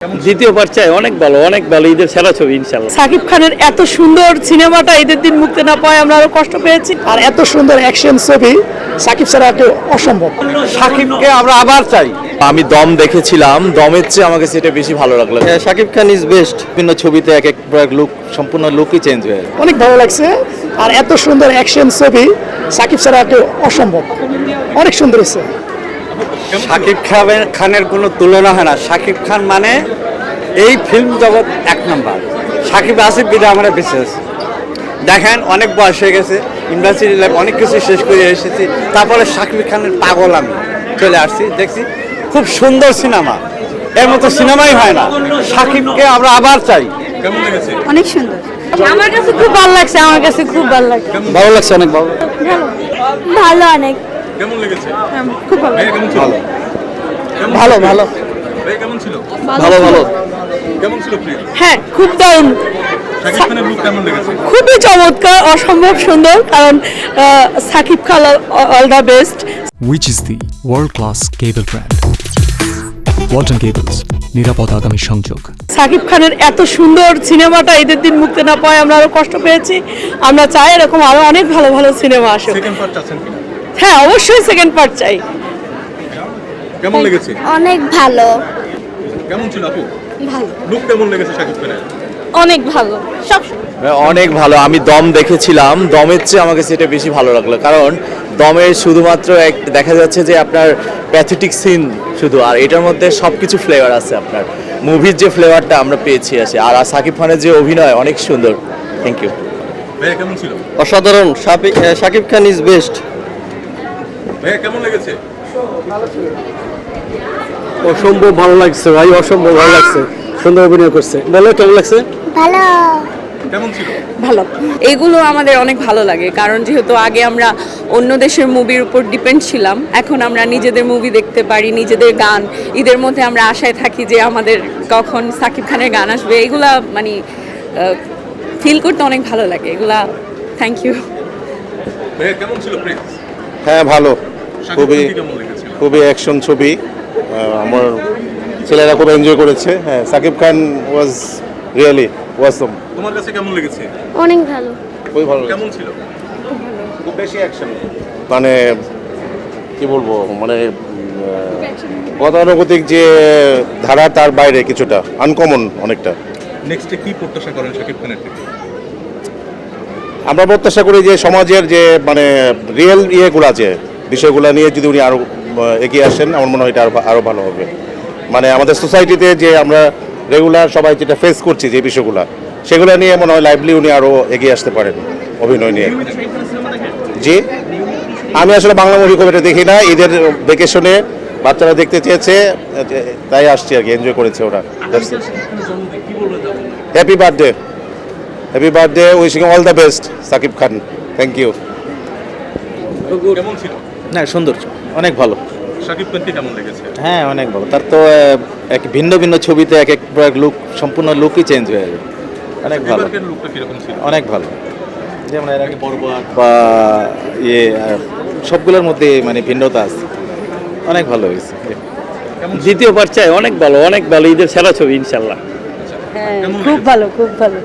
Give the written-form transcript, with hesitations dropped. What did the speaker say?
দ্বিতীয় পার্ট চাই, অনেক ভালো ঈদের সেরা ছবি ইনশাআল্লাহ। সাকিব খানের এত সুন্দর সিনেমাটা ঈদের দিন মুক্তি না পায় আমরা আরো কষ্ট পেয়েছি। আর এত সুন্দর অ্যাকশন ছবি সাকিব ছাড়া একটু অসম্ভব। সাকিবকে আমরা আবার চাই। আমি দম দেখেছিলাম, দমের চেয়ে আমাকে সেটা বেশি ভালো লাগলো। Shakib Khan is best. বিভিন্ন ছবিতে এক লুক, সম্পূর্ণ লুকই চেঞ্জ হয়ে অনেক ভালো লাগছে। আর এত সুন্দর অ্যাকশন ছবি সাকিব ছাড়া একটু অসম্ভব। অনেক সুন্দর হয়েছে। সাকিব খানের কোনো তুলনা হয় না। সাকিব খান মানে এই ফিল্ম জগৎ এক নাম্বার। সাকিব আসিফ বিদা আমরা বিশেষ দেখেন, অনেক বয়স হয়ে গেছে, ইউনিভার্সিটি লাইফ অনেক কিছু শেষ করে এসেছি, তারপরে সাকিব খানের পাগল আমি চলে আসছি, দেখছি খুব সুন্দর সিনেমা, এর মতো সিনেমাই হয় না। সাকিবকে আমরা আবার চাই। কেমন লেগেছে? অনেক সুন্দর, আমার কাছে খুব ভালো লাগছে, আমার কাছে খুব ভালো লাগছে। ভালো লাগছে, অনেক ভালো। ভালো অনেক কেমন লেগেছে? খুব ভালো। ভাইয়া কেমন ছিল? ভালো ভালো ভাইয়া কেমন ছিল? ভালো কেমন ছিল প্রিয়? হ্যাঁ, খুব দারুণ, শাকিব খানের লুক কেমন লেগেছে? খুবই চমৎকার, অসম্ভব সুন্দর। কারণ Shakib Khan all the best. Which is the world-class cable brand? Walton Cables, নিরাপদ আগামী সংযোগ। সাকিব খানের এত সুন্দর সিনেমাটা ঈদের দিন মুক্তি না পায় আমরা আরো কষ্ট পেয়েছি। আমরা চাই এরকম আরো অনেক ভালো ভালো সিনেমা আসুক। সেকেন্ড পার্ট আছেন কিনা? হ্যাঁ, অবশ্যই সেকেন্ড পার্ট চাই। কেমন লেগেছে? অনেক ভালো। কেমন ছিল আপু? ভালো, লুক কেমন লেগেছে শাকিব খানের? অনেক ভালো। সব অনেক ভালো। আমি দম দেখেছিলাম, দমের চেয়ে আমাকে সেটা বেশি ভালো লাগলো। কারণ দমের শুধুমাত্র দেখা যাচ্ছে যে আপনার প্যাথেটিক সিন শুধু, আর এটার মধ্যে সব কিছু ফ্লেভার আছে। আপনার মুভির যে ফ্লেভারটা আমরা পেয়েছি আছে, আর সাকিব খানের যে অভিনয় অনেক সুন্দর। Thank you. ভাইয়া কেমন ছিল? অসাধারণ। Shakib Khan is best. ভাইয়া কেমন লেগেছে? অসম্ভব ভালো লাগছে ভাই, অসম্ভব ভালো লাগছে, সুন্দর অভিনয় করছে। বলো কেমন লাগছে? ভালো। কেমন ছিল? ভালো। এগুলো আমাদের অনেক ভালো লাগে, কারণ যেহেতু আগে আমরা অন্য দেশের মুভির উপর ডিপেন্ড ছিলাম, এখন আমরা নিজেদের মুভি দেখতে পারি, নিজেদের গান। ঈদের মধ্যে আমরা আশায় থাকি যে আমাদের কখন সাকিব খানের গান আসবে। এগুলা মানে ফিল করতে অনেক ভালো লাগে এগুলা। Thank you. ভাইয়া কেমন ছিল প্রিন্স? হ্যাঁ ভালো, খুবই কেমন লেগেছে? খুবই অ্যাকশন ছবি। আমার ছেলেরা খুব এনজয় করেছে। হ্যাঁ, সাকিব খান ওয়াজ রিয়েলি ওয়াসম। তোমার কাছে কেমন লেগেছে? অনেক ভালো। খুবই ভালো। কেমন ছিল? খুব বেশি অ্যাকশন, মানে কি বলবো, মানে গতানুগতিক যে ধারা তার বাইরে কিছুটা আনকমন অনেকটা। নেক্সটে কি প্রত্যাশা করেন শাকিব খানের থেকে? আমরা প্রত্যাশা করি যে সমাজের যে মানে রিয়েল ইয়েগুলো আছে, বিষয়গুলো নিয়ে যদি উনি আরও এগিয়ে আসেন, আমার মনে হয় এটা আরও ভালো হবে। মানে আমাদের সোসাইটিতে যে আমরা রেগুলার সবাই যেটা ফেস করছি যে বিষয়গুলো, সেগুলো নিয়ে মনে হয় লাইভলি উনি আরও এগিয়ে আসতে পারেন অভিনয় নিয়ে। জি, আমি আসলে বাংলা মুভি খুব এটা দেখি না। ঈদের ভেকেশনে বাচ্চারা দেখতে চেয়েছে, তাই আসছি আর কি, এনজয় করেছে ওরা। Happy birthday, happy birthday, wishing all the best Shakib Khan. Thank you. কেমন ছিল? না, সুন্দর, অনেক ভালো। শাকিব খানকে কেমন লেগেছে? হ্যাঁ, অনেক ভালো। তার তো এক ভিন্ন ভিন্ন ছবিতে এক লুক, সম্পূর্ণ লুকই চেঞ্জ হয়ে যাবে। অনেক ভালো, এবারকার লুকটা কিরকম ছিল? অনেক ভালো। যেমন এর আগে বরবাদ বা ইয়ে সবগুলোর মধ্যে মানে ভিন্নতা আছে। অনেক ভালো হয়েছে। দ্বিতীয় পার্ট চাই, অনেক ভালো ঈদের সেরা ছবি ইনশাআল্লাহ। হ্যাঁ, খুব ভালো, খুব ভালো।